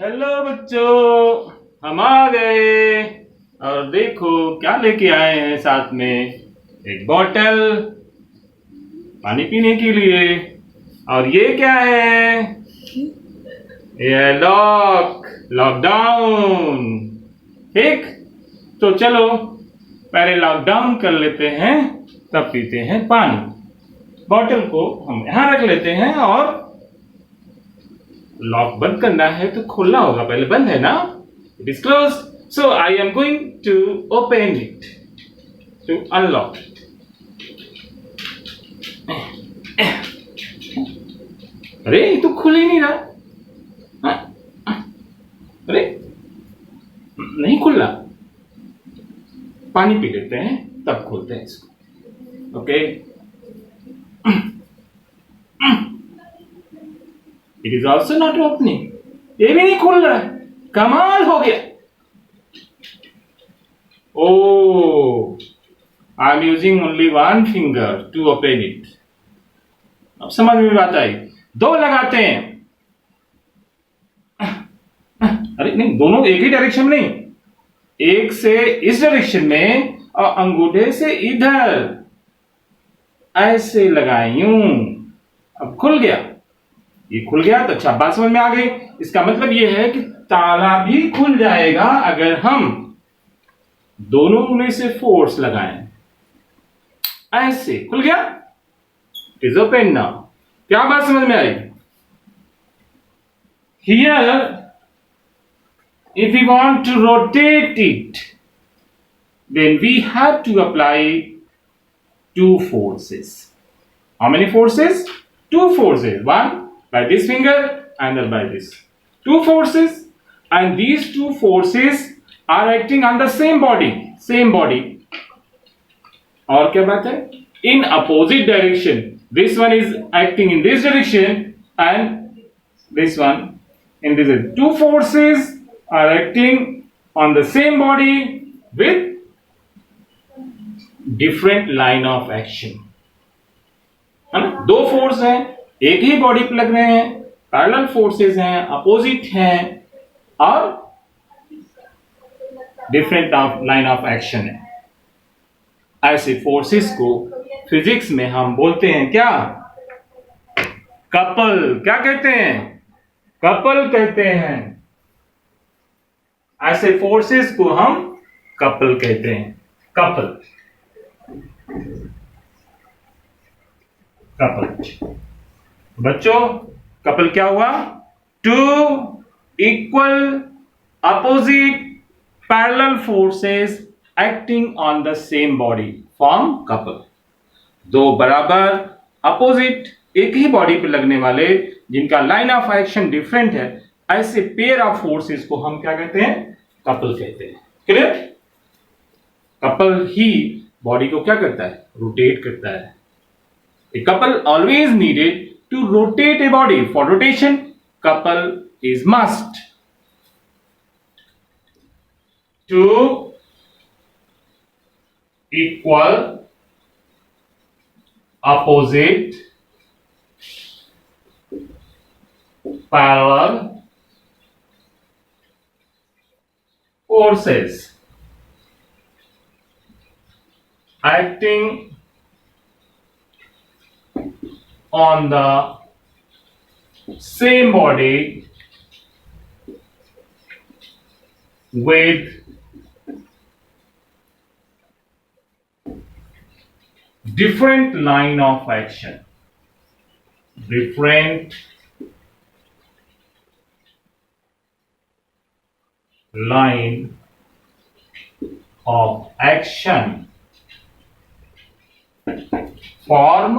Hello बच्चों, हम आ गए। और देखो क्या लेके आए हैं साथ में। एक बॉटल पानी पीने के लिए। और ये क्या है? ये लॉकडाउन। ठीक, तो चलो पहले लॉकडाउन कर लेते हैं, तब पीते हैं पानी। बॉटल को हम यहाँ रख लेते हैं और लॉक बंद करना है तो खोलना होगा, पहले बंद है ना। It is close, so I am going to open it to unlock. अरे ये तो खुल ही नहीं रहा। अरे नहीं खुल रहा। पानी पी लेते हैं तब खोलते हैं इसको। Okay, it is also not opening. ये भी नहीं खुल रहा है। कमाल हो गया। Oh, I am using only one finger to open it. अब समझ में बात आई। दो लगाते हैं। अरे नहीं, दोनों एक ही डायरेक्शन में नहीं, एक से इस डायरेक्शन में और अंगूठे से इधर ऐसे लगाए यूं। अब खुल गया। ये खुल गया तो अच्छा, बात समझ में आ गई। इसका मतलब ये है कि ताला भी खुल जाएगा अगर हम दोनों में से फोर्स लगाएं। ऐसे खुल गया। It is open now. क्या बात समझ में आई? Here if we want to rotate it, then we have to apply two forces. How many forces? Two forces. One by this finger, another by this. Two forces, and these two forces are acting on the same body. Same body. और क्या बात है? In opposite direction. This one is acting in this direction, and this one in this direction. Two forces are acting on the same body with different line of action. है ना? दो force हैं, एक ही body पे लग रहे हैं, parallel forces हैं, अपोजिट हैं और डिफरेंट लाइन ऑफ एक्शन है। ऐसे फोर्सेस को फिजिक्स में हम बोलते हैं क्या? कपल। क्या कहते हैं? कपल कहते हैं। ऐसे फोर्सेस को हम कपल कहते हैं। Couple, couple. बच्चों, कपल क्या हुआ? Two equal opposite parallel forces acting on the same body form couple. दो बराबर अपोजिट एक ही बॉडी पे लगने वाले जिनका लाइन ऑफ एक्शन डिफरेंट है, ऐसे पेयर ऑफ फोर्सेस को हम क्या कहते हैं? कपल कहते हैं। क्लियर? कपल ही बॉडी को क्या करता है? रोटेट करता है। A couple always needed to rotate a body. For rotation couple is must. Two equal opposite parallel forces acting on the same body with different line of action. Different line of action form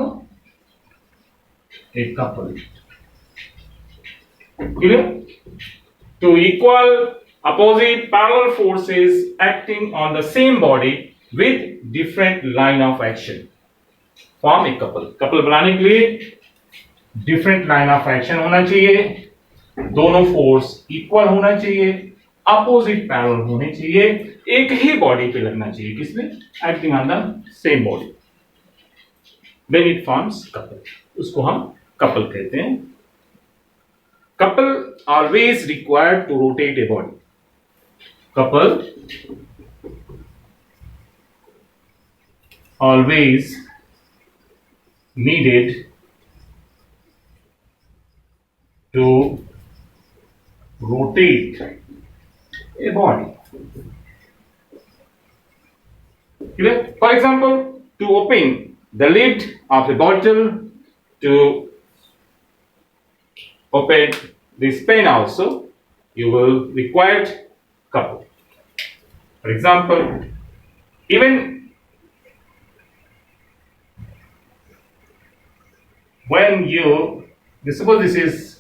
a couple. Clear? Two equal opposite parallel forces acting on the same body with different line of action form a couple. couple बनाने के लिए different line of action होना चाहिए, दोनों force equal होना चाहिए, opposite parallel होने चाहिए, एक ही बॉडी पे लगना चाहिए। किसमें? Acting on the same body. Then it forms couple. उसको हम कपल कहते हैं। couple always required to rotate a body. Couple always needed to rotate a body. Clear? For example, to open the lid of a bottle, to open this pen also, you will require couple. For example, even when you suppose this is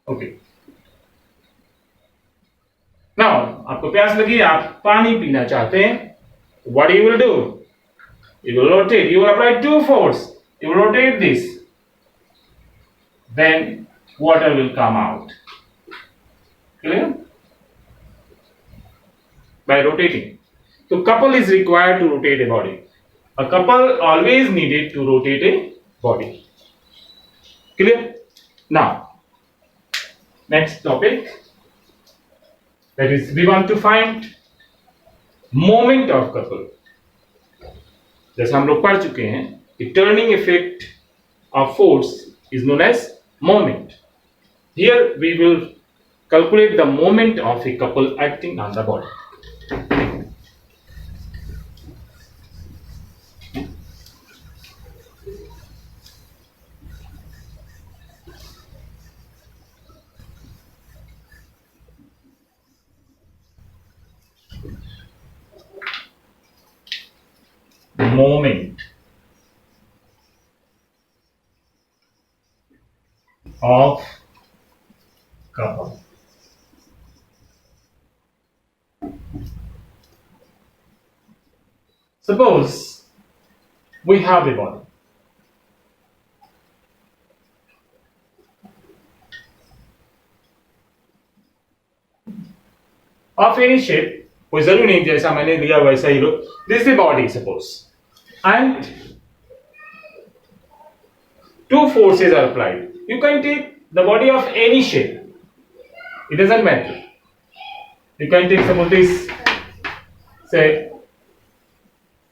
okay now आपको प्यास लगी, आप पानी पीना चाहते हैं, what you will do, you will rotate, you will apply two force, you will rotate this, then water will come out. Clear? By rotating. So couple is required to rotate a body. A couple always needed to rotate a body. Clear? Now next topic, that is we want to find moment of couple. जैसा हम लोग पढ़ चुके हैं कि turning effect of force is known as moment. Here we will calculate the moment of a couple acting on the body. Moment of couple. Suppose we have a body. Of any shape, कोई जरूरी नहीं जैसा मैंने दिया वैसा ही लो. This is the body, suppose, and two forces are applied. You can take the body of any shape. It doesn't matter. You can take some of this, say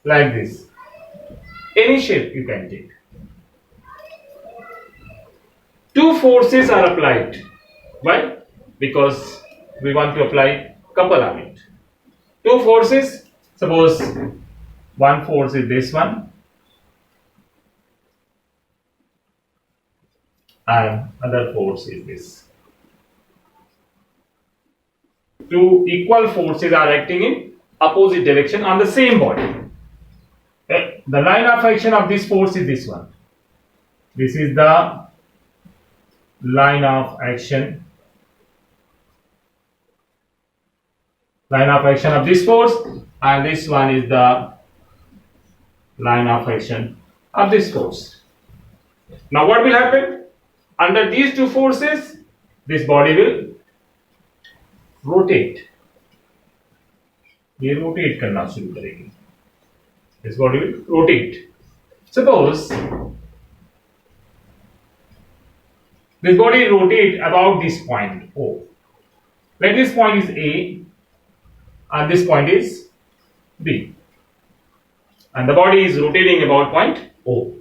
like this. Any shape you can take. Two forces are applied. Why? Because we want to apply couple on it. Two forces. Suppose one force is this one, and other force is this. Two equal forces are acting in opposite direction on the same body. The line of action of this force is this one. This is the line of action. Line of action of this force, and this one is the line of action of this force. Now what will happen? Under these two forces, this body will rotate. ये rotate करना शुरू करेगी. This body will rotate. Suppose this body rotate about this point O. Let this point is A and this point is B, and the body is rotating about point O.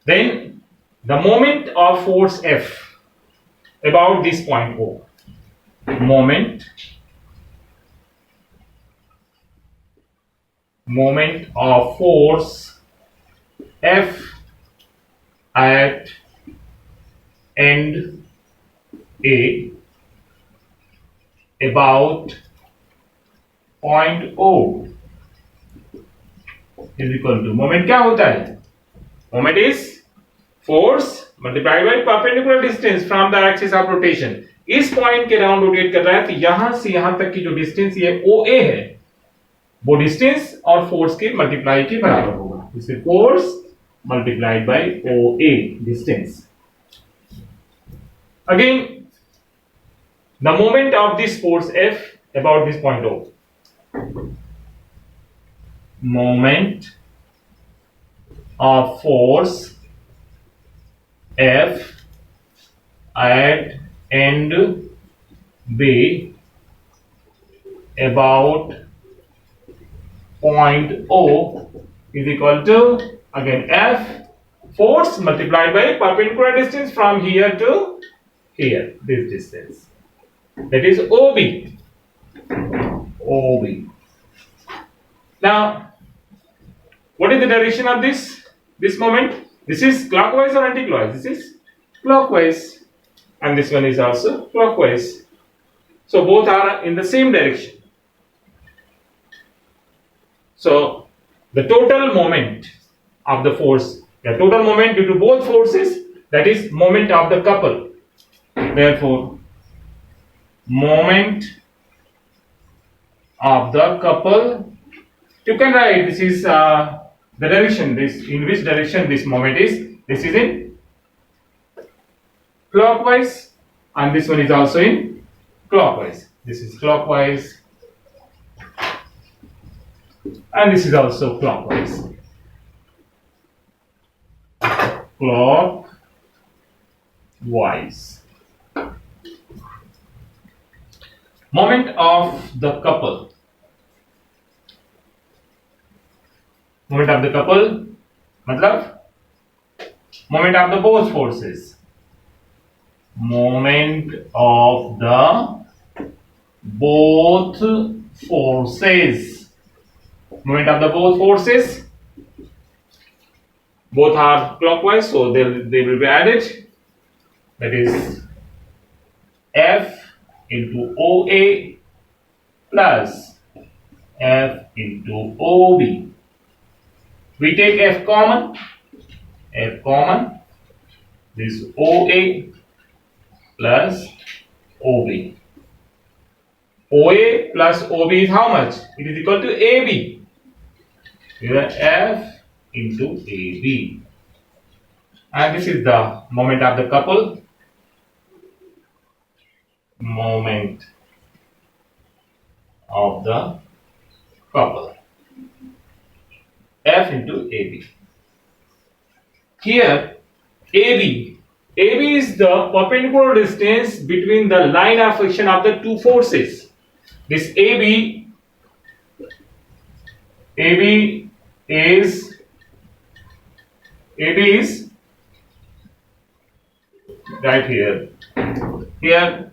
Then the moment of force F about this point O, moment of force F at end A about point O is equal to, moment क्या होता है? Moment is force multiplied by perpendicular distance from the axis of rotation. इस point के round rotate कर रहा है, तो यहां से यहां तक की जो डिस्टेंस ये OA है, वो डिस्टेंस और फोर्स के मल्टीप्लाई के बराबर होगा। इससे force multiplied bye OA distance. Again the moment of this force F about this point O, moment of force F at end B about point O is equal to, again, F force multiplied by perpendicular distance from here to here, this distance, that is OB. Now what is the direction of this moment? This is clockwise or anti-clockwise? This is clockwise, and this one is also clockwise, so both are in the same direction. So the total moment of the force, the total moment due to both forces, that is moment of the couple. Therefore moment of the couple, you can write this is the direction, this in which direction this moment is. This is in clockwise, and this one is also in clockwise. This is clockwise, and this is also clockwise. Clockwise. Moment of the couple. Moment of the couple मतलब moment of the both forces. Moment of the both forces. Moment of the both forces. Both are clockwise, so they will be added. That is F into OA plus F into OB. We take F common, this OA plus OB. OA plus OB is how much? It is equal to AB. Here F into AB. And this is the moment of the couple. Moment of the couple. F into AB. Here AB is the perpendicular distance between the line of action of the two forces. This AB is right here. Here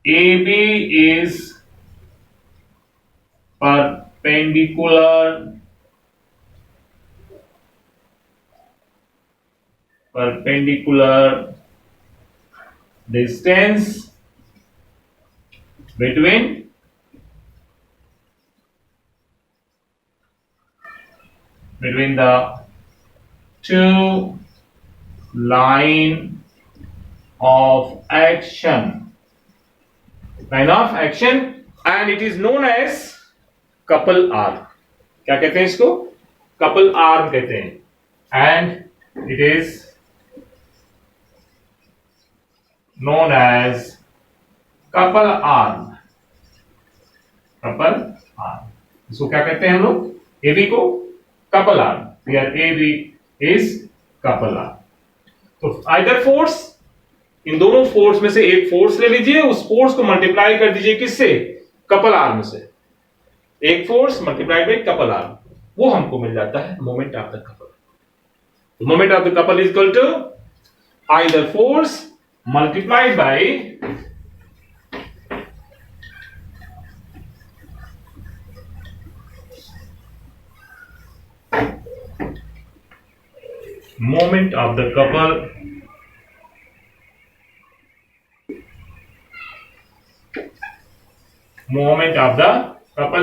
AB is perpendicular distance between the two line of action, and it is known as couple arm. क्या कहते हैं इसको? couple arm कहते हैं, and it is known as couple arm. इसको क्या कहते हैं हम लोग? AB को couple arm. Here AB is couple arm. तो either force, इन दोनों फोर्स में से एक फोर्स ले लीजिए, उस फोर्स को मल्टीप्लाई कर दीजिए किससे? कपल आर्म से। एक force multiplied by couple arm, वो हमको मिल जाता है moment of the couple. Moment of the couple is equal to either force multiplied by moment of the couple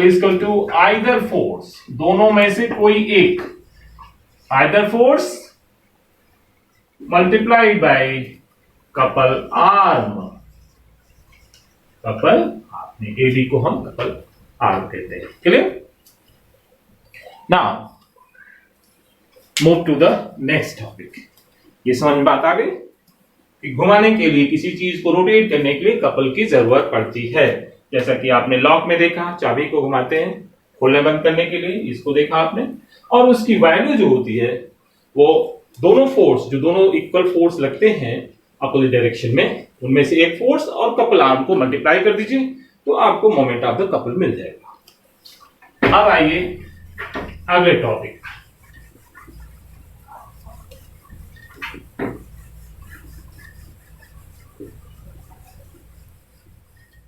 is equal to either force, दोनों में से कोई एक, either force multiplied by couple arm. couple arm, AB को हम couple arm कहते हैं. Clear? Now move to the next topic. ये समझ में बात आ गई कि घुमाने के लिए, किसी चीज को रोटेट करने के लिए कपल की जरूरत पड़ती है. जैसा कि आपने लॉक में देखा, चाबी को घुमाते हैं खोलने बंद करने के लिए, इसको देखा आपने. और उसकी वैल्यू जो होती है वो दोनों फोर्स, जो दोनों इक्वल फोर्स लगते हैं अपोजिट डायरेक्शन में, उनमें से एक फोर्स और कपल आर्म को मल्टीप्लाई कर दीजिए तो आपको मोमेंट ऑफ द कपल मिल जाएगा. अब आइए अगले topic.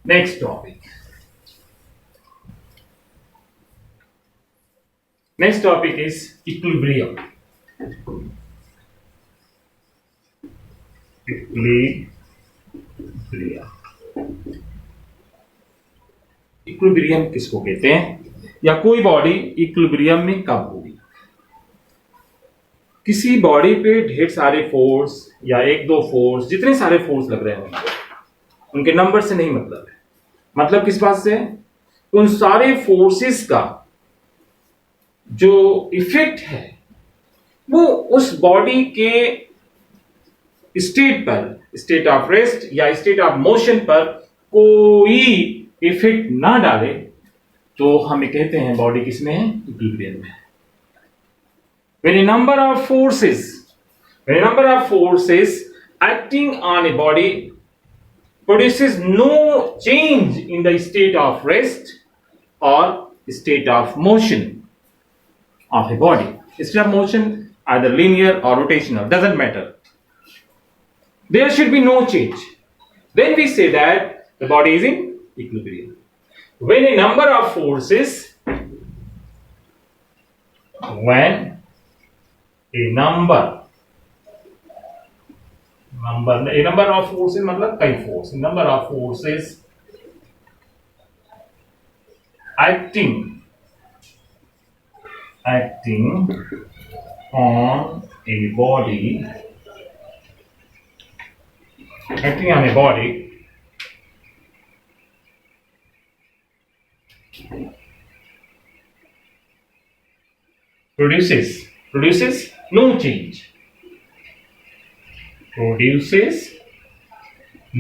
Next topic. Next topic is equilibrium. Equilibrium किसको कहते हैं, या कोई बॉडी इक्विलिब्रियम में कब होगी? किसी बॉडी पे ढेर सारे फोर्स या एक दो फोर्स, जितने सारे फोर्स लग रहे हैं उनके नंबर से नहीं मतलब है. मतलब किस बात से? उन सारे फोर्सेस का जो इफेक्ट है वो उस बॉडी के स्टेट पर, स्टेट ऑफ रेस्ट या स्टेट ऑफ मोशन पर कोई इफेक्ट ना डाले तो हमें कहते हैं बॉडी किसमें है? इक्विलिब्रियम में. when a number of forces acting on a body produces no change in the state of rest or state of motion of a body. State of motion either linear or rotational, doesn't matter. There should be no change. Then we say that the body is in equilibrium. When a number of forces, मतलब कई force, number of forces acting on a body produces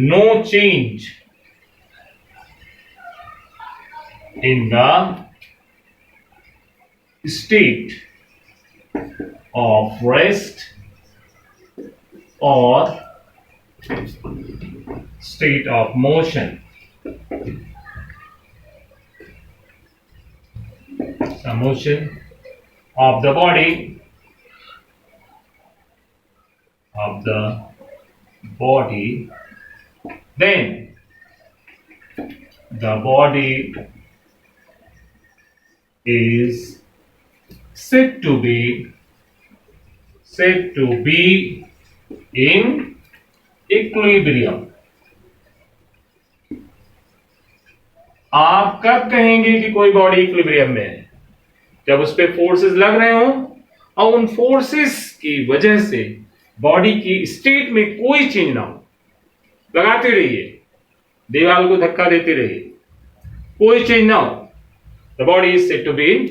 no change, in the state of rest or state of motion. The motion of the body then the body is said to be in equilibrium. आप कब कहेंगे कि कोई body equilibrium में है? जब उस पे फोर्सेस लग रहे हो और उन फोर्सेस की वजह से बॉडी की स्टेट में कोई चेंज ना हो. लगाते रहिए, दीवार को धक्का देते रहिए, कोई चेंज ना हो. The body is said to be in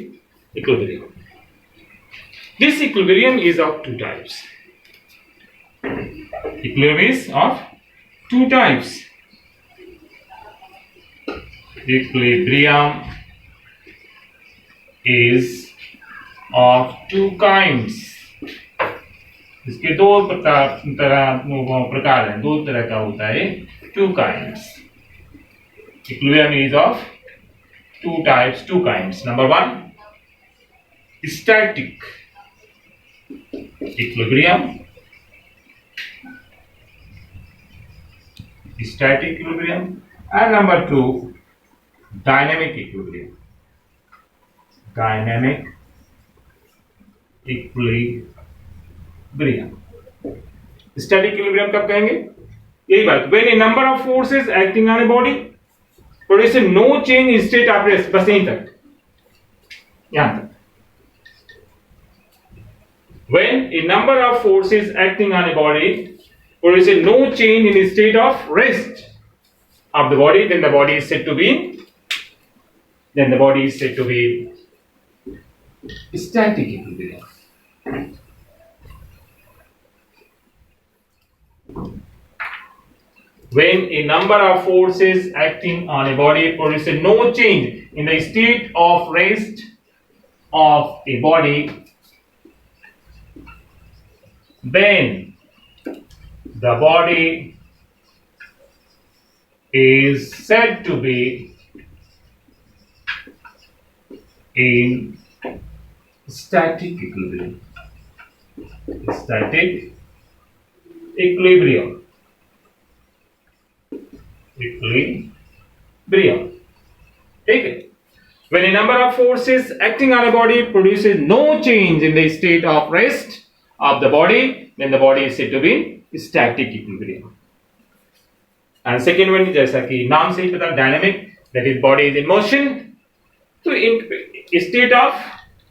equilibrium. This equilibrium is of two types. Equilibrium is of two types. Equilibrium is of two kinds. इसके दो प्रकार हैं, दो तरह का होता है. Two kinds. Equilibrium is of two types, two kinds. Number one, static equilibrium. And number two, dynamic equilibrium. Static equilibrium कब कहेंगे? यही बात. When a number of forces acting on a body produces no change in state of rest. बस यहीं तक, यहां तक. When a number of forces acting on a body produces no change in the state of rest of the body, then the body is said to be static equilibrium. When a number of forces acting on a body produces no change in the state of rest of a body, then the body is said to be in static equilibrium. Static equilibrium. Equilibrium. ठीक है. When a number of forces acting on a body produces no change in the state of rest of the body, then the body is said to be in static equilibrium. And second one, जैसा कि नाम से ही पता, dynamic, that is body is in motion. तो in state of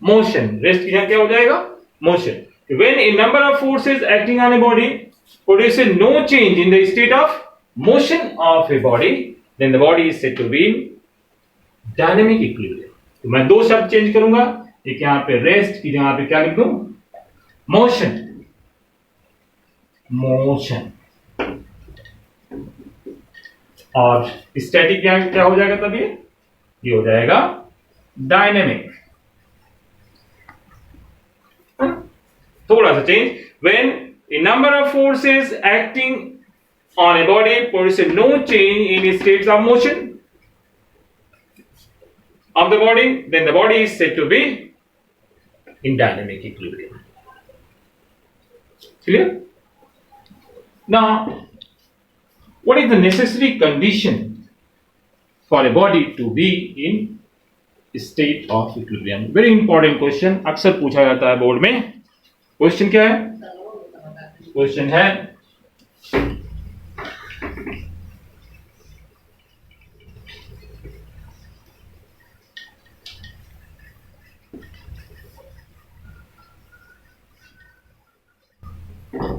motion, rest की क्या हो जाएगा? Motion. When a number of forces acting on a body produces no change in the state of motion of a body, then the body is said to be in dynamic equilibrium. तो मैं दो शब्द change करूंगा, एक यहां पे rest की जगह पे क्या लिख दूं? मोशन. मोशन. और स्टैटिक क्या हो जाएगा तब? ये हो जाएगा डायनेमिक. थोड़ा सा change. When a number of forces acting on a body produces no change in states of motion of the body, then the body is said to be in dynamic equilibrium. Clear? Now, what is the necessary condition for a body to be in state of equilibrium? Very important question. अक्सर पूछा जाता है board में. Question क्या है? Question है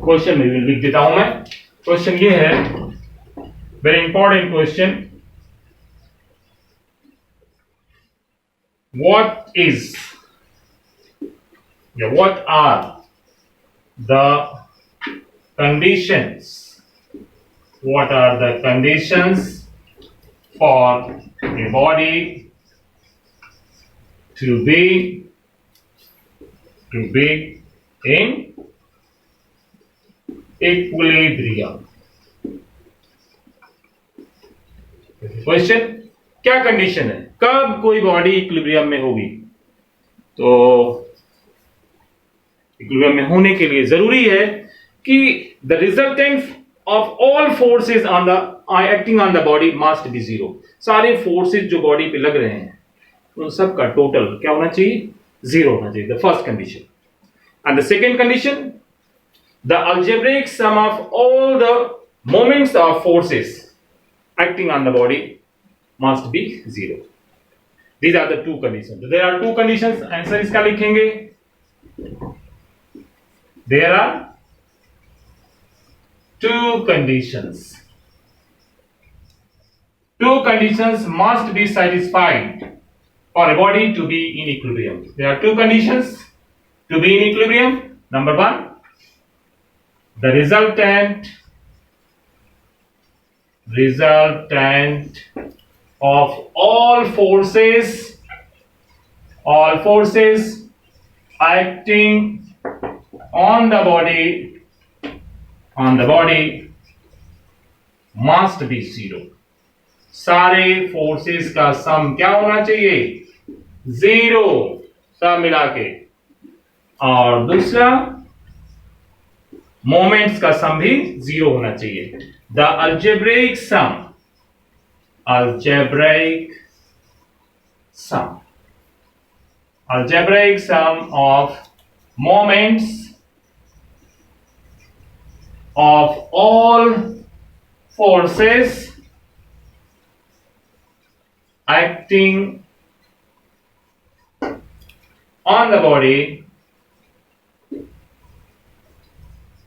question में लिख देता हूं मैं. क्वेश्चन ये है, very important question. what are the conditions for a body to be in equilibrium? Question, क्या कंडीशन है, कब कोई बॉडी इक्विलिब्रियम में होगी? तो इक्विलिब्रियम में होने के लिए जरूरी है कि the resultant of all forces on the acting on the body must be zero. सारे फोर्सेस जो बॉडी पे लग रहे हैं उन सब का टोटल क्या होना चाहिए? जीरो होना चाहिए. The first condition. And the second condition, the algebraic sum of all the moments of forces acting on the body must be zero. These are the two conditions. There are two conditions. Answer इसका लिखेंगे. There are two conditions. Two conditions must be satisfied for a body to be in equilibrium. There are two conditions to be in equilibrium. Number one, the resultant of all forces acting on the body must be zero. सारे forces का सम क्या होना चाहिए? Zero, सब मिला के. और दूसरा, मोमेंट्स का सम भी जीरो होना चाहिए. The algebraic sum of moments of all forces acting on the body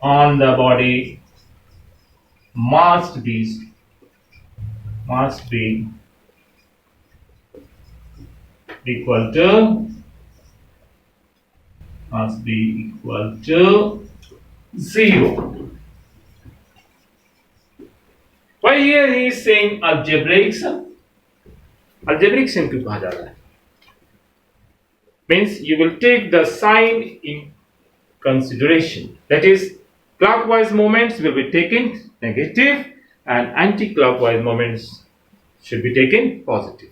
on the body must be equal to must be equal to 0. Why here he is saying algebraic sum? Algebraic sum क्यों कहा जा रहा है? Means you will take the sign in consideration. That is, clockwise moments will be taken negative and anti-clockwise moments should be taken positive.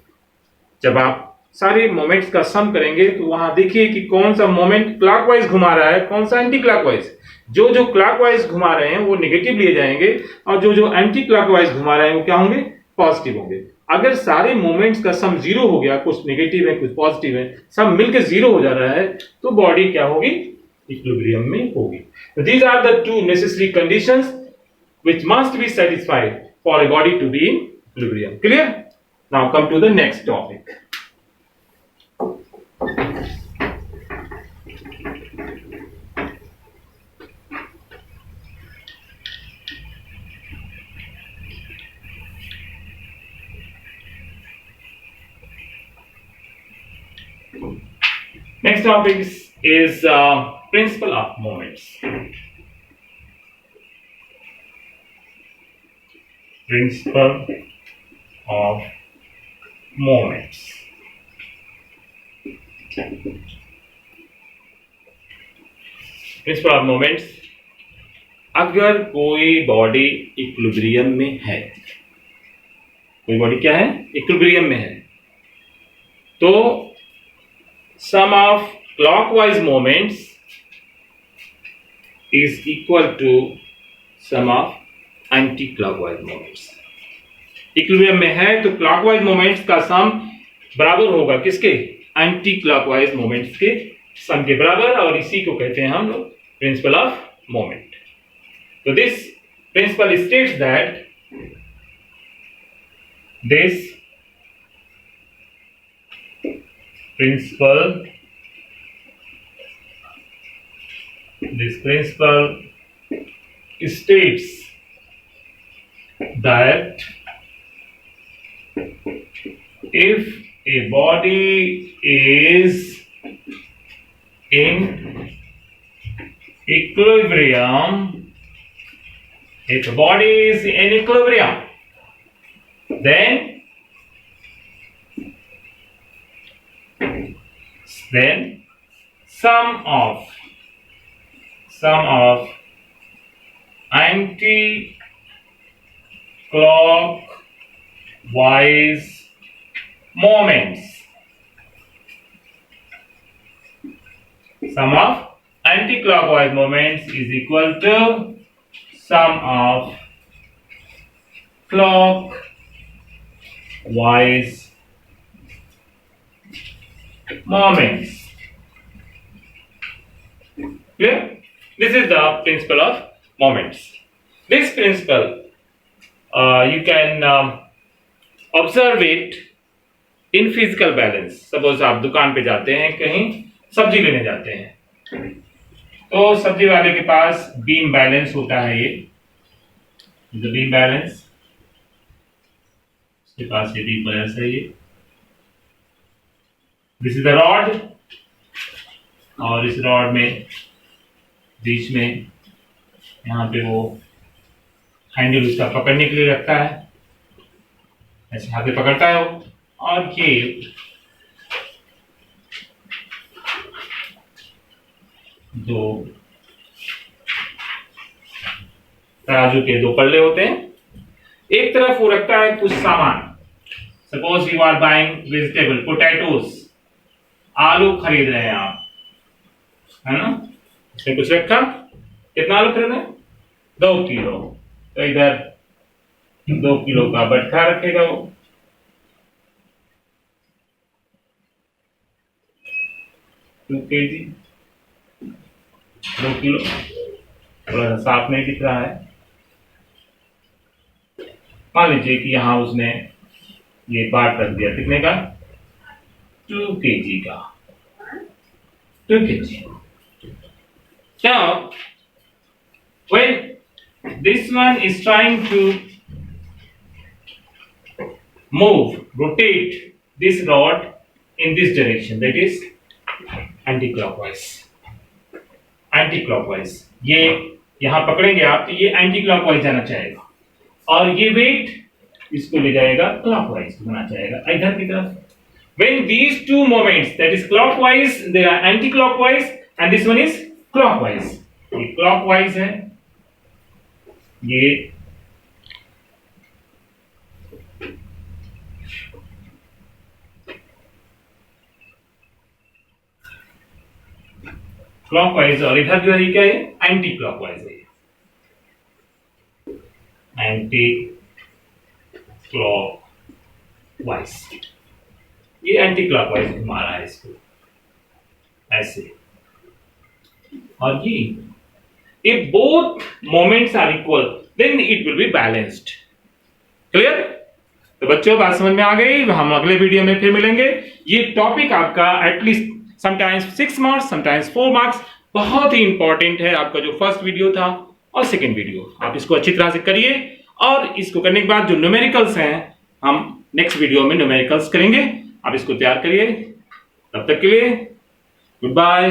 जब आप सारे moments का सम करेंगे तो वहां देखिए कि कौन सा मोमेंट क्लॉकवाइज घुमा रहा है, कौन सा एंटी क्लॉकवाइज. जो जो क्लॉकवाइज घुमा रहे हैं वो नेगेटिव लिए जाएंगे और जो जो एंटी क्लॉकवाइज घुमा रहे हैं वो क्या होंगे, पॉजिटिव होंगे. अगर सारे मोमेंट्स का सम जीरो हो गया, कुछ नेगेटिव है कुछ पॉजिटिव है, सब मिलकर जीरो हो जा रहा है, तो बॉडी क्या होगी, इक्विलिब्रियम में होगी. These are the two necessary conditions which must be satisfied for a body to be in equilibrium. Clear? Now come to the next topic. Next topic is principle of moments. Principle of moments. Principle of moments. अगर कोई body equilibrium में है, कोई body क्या है, equilibrium में है, तो sum of clockwise moments is equal to sum of anti-clockwise moments. Equilibrium में है तो क्लॉकवाइज मोमेंट्स का सम बराबर होगा किसके, एंटी क्लॉकवाइज मोमेंट्स के सम के बराबर, और इसी को कहते हैं हम लोग प्रिंसिपल ऑफ मोमेंट. तो this principle states that this principle states that if a body is in equilibrium, if a body is in equilibrium, then sum of anti-clockwise moments, sum of anti-clockwise moments is equal to sum of clockwise moments. Clear? This is the principle of moments. This principle you can observe it in physical balance. Suppose आप दुकान पे जाते हैं, कहीं सब्जी लेने जाते हैं, तो सब्जी वाले के पास बीम बैलेंस होता है, ये बीम बैलेंस, उसके पास ये बीम बैलेंस है, ये दिस इज द रॉड, और इस रॉड में बीच में यहाँ पे वो हैंडल उसका पकड़ने के लिए रखता है, ऐसे हाथ से पकड़ता है वो, और ये दो तराजू के दो पल्ले होते हैं, एक तरफ वो रखता है कुछ सामान. Suppose you are buying vegetable, potatoes, आलू खरीद रहे हैं आप, है ना, इसमें कुछ रखा, कितना आलू खरीद रहे हैं, 2 किलो, तो इधर 2 किलो का बट्ठा रखेगा वो, 2 kg, 2 किलो, थोड़ा सा साफ नहीं दिख रहा है. मान लीजिए कि यहां उसने ये पार्ट रख दिया, कितने का, 2 kg का, 2 kg. Now when this one is trying to rotate this rod in this direction, that is anti-clockwise. ये यहां पकड़ेंगे आप तो ये एंटी क्लॉकवाइज जाना चाहेगा, और ये वेट इसको ले जाएगा क्लॉकवाइज होना चाहेगा इधर की तरफ. When these two moments, that is clockwise, they are anti-clockwise, and this one is clockwise. ये clockwise है, ये क्लॉकवाइज, और इधर जो है क्या है, एंटी क्लॉकवाइज है. एंटी क्लॉकवाइज, ये एंटी क्लॉकवाइज घुमा रहा है इसको ऐसे, और ये both moments are equal, then it will be balanced. Clear? तो बच्चों बात समझ में आ गई. हम अगले वीडियो में फिर मिलेंगे. ये टॉपिक आपका at least sometimes 6 marks, sometimes 4 marks, बहुत ही इंपॉर्टेंट है. आपका जो फर्स्ट वीडियो था और सेकंड वीडियो, आप इसको अच्छी तरह से करिए, और इसको करने के बाद जो न्यूमेरिकल्स हैं हम नेक्स्ट वीडियो में न्यूमेरिकल्स करेंगे. आप इसको तैयार करिए. तब तक के लिए गुड बाय.